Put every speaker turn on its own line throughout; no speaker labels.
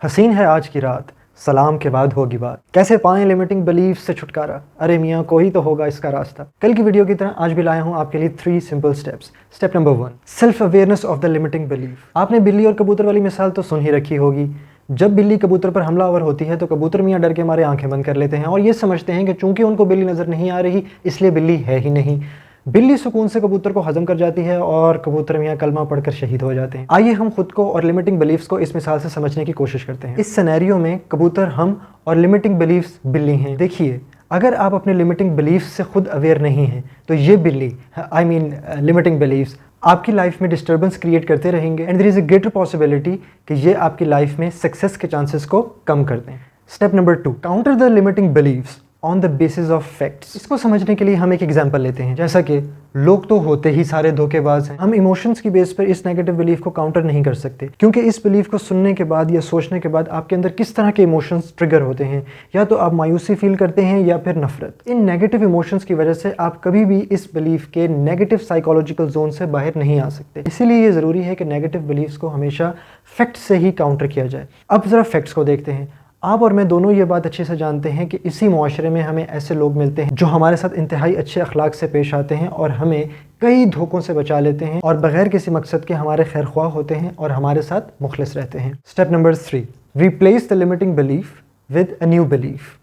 हसीन है आज की रात, सलाम के बाद होगी बात। कैसे पाएं लिमिटिंग बिलीफ से छुटकारा, अरे मियाँ कोई तो होगा इसका रास्ता। कल की वीडियो की तरह आज भी लाया हूँ आपके लिए 3 simple steps. Step number 1, self awareness of the limiting belief. आपने बिल्ली और कबूतर वाली मिसाल तो सुन ही रखी होगी। जब बिल्ली कबूतर पर हमलावर होती है तो कबूतर मियाँ डर के मारे आंखें बंद कर लेते हैं और ये समझते हैं कि चूंकि उनको बिल्ली नज़र नहीं आ रही इसलिए बिल्ली है ही नहीं। बिल्ली सुकून से कबूतर को हजम कर जाती है और कबूतर मियाँ कलमा पढ़कर शहीद हो जाते हैं। आइए हम खुद को और लिमिटिंग बिलीफ्स को इस मिसाल से समझने की कोशिश करते हैं। इस सिनेरियो में कबूतर हम और लिमिटिंग बिलीफ्स बिल्ली हैं। देखिए, अगर आप अपने लिमिटिंग बिलीफ्स से खुद अवेयर नहीं हैं तो ये बिल्ली लिमिटिंग बिलीफ्स आपकी लाइफ में डिस्टर्बेंस क्रिएट करते रहेंगे and there is a greater possibility कि ये आपकी लाइफ में सक्सेस के चांसेस को कम कर दें। Step number 2, counter the limiting beliefs on the basis of facts. इसको समझने के लिए हम एक एग्जांपल लेते हैं, जैसा कि लोग तो होते ही सारे धोखेबाज हैं। हम इमोशंस की बेस पर इस नेगेटिव बिलीफ को काउंटर नहीं कर सकते, क्योंकि इस बिलीफ को सुनने के बाद या सोचने के बाद आपके अंदर किस तरह के इमोशंस ट्रिगर होते हैं। या तो आप मायूसी फील करते हैं या फिर नफरत। इन नेगेटिव इमोशंस की वजह से आप कभी भी इस बिलीफ के नेगेटिव साइकोलॉजिकल जोन से बाहर नहीं आ सकते। इसीलिए ये ज़रूरी है कि नेगेटिव बिलीफ्स को हमेशा फैक्ट से ही काउंटर किया जाए। अब ज़रा फैक्ट्स को देखते हैं। आप और मैं दोनों ये बात अच्छे से जानते हैं कि इसी मुआशरे में हमें ऐसे लोग मिलते हैं जो हमारे साथ इंतहाई अच्छे अखलाक से पेश आते हैं और हमें कई धोखों से बचा लेते हैं और बगैर किसी मकसद के हमारे खैर ख्वाह होते हैं और हमारे साथ मुखलिस रहते हैं। Step number 3, replace the limiting belief with a new belief.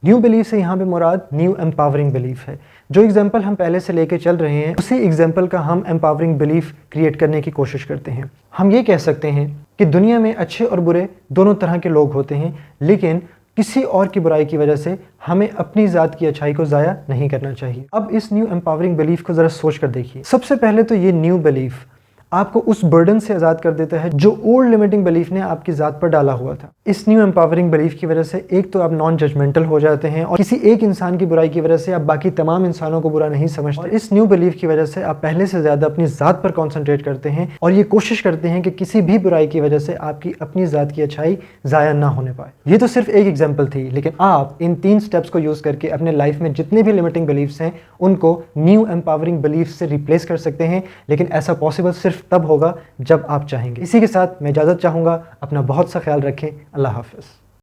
New belief से यहाँ पे मुराद न्यू एम्पावरिंग बिलीफ है। जो एग्जाम्पल हम पहले से लेके चल रहे हैं उसी एग्जाम्पल का हम एम्पावरिंग बिलीफ क्रिएट करने की कोशिश करते हैं। हम ये कह सकते हैं कि दुनिया में अच्छे और बुरे दोनों तरह के लोग होते हैं, लेकिन किसी और की बुराई की वजह से हमें अपनी ज़ात की अच्छाई को ज़ाया नहीं करना चाहिए। अब इस न्यू एम्पावरिंग बिलीफ को ज़रा सोच कर देखिए। सबसे पहले तो ये न्यू बिलीफ आपको उस बर्डन से आज़ाद कर देता है जो ओल्ड लिमिटिंग बिलीफ ने आपकी ज़ात पर डाला हुआ था। इस न्यू एम्पावरिंग बिलीफ की वजह से एक तो आप नॉन जजमेंटल हो जाते हैं और किसी एक इंसान की बुराई की वजह से आप बाकी तमाम इंसानों को बुरा नहीं समझते। और इस न्यू बिलीफ की वजह से आप पहले से ज़्यादा अपनी ज़ात पर कॉन्सेंट्रेट करते हैं और ये कोशिश करते हैं कि किसी भी बुराई की वजह से आपकी अपनी ज़ात की अच्छाई ज़ाया ना होने पाए। ये तो सिर्फ एक एग्जाम्पल थी, लेकिन आप इन 3 स्टेप्स को यूज़ करके अपने लाइफ में जितने भी लिमिटिंग बिलीफ्स हैं उनको न्यू एम्पावरिंग बिलीफ से रिप्लेस कर सकते हैं। लेकिन ऐसा पॉसिबल सिर्फ तब होगा जब आप चाहेंगे। इसी के साथ मैं इजाज़त चाहूँगा। अपना बहुत सा ख्याल रखें। अल्लाह हाफ़िज़।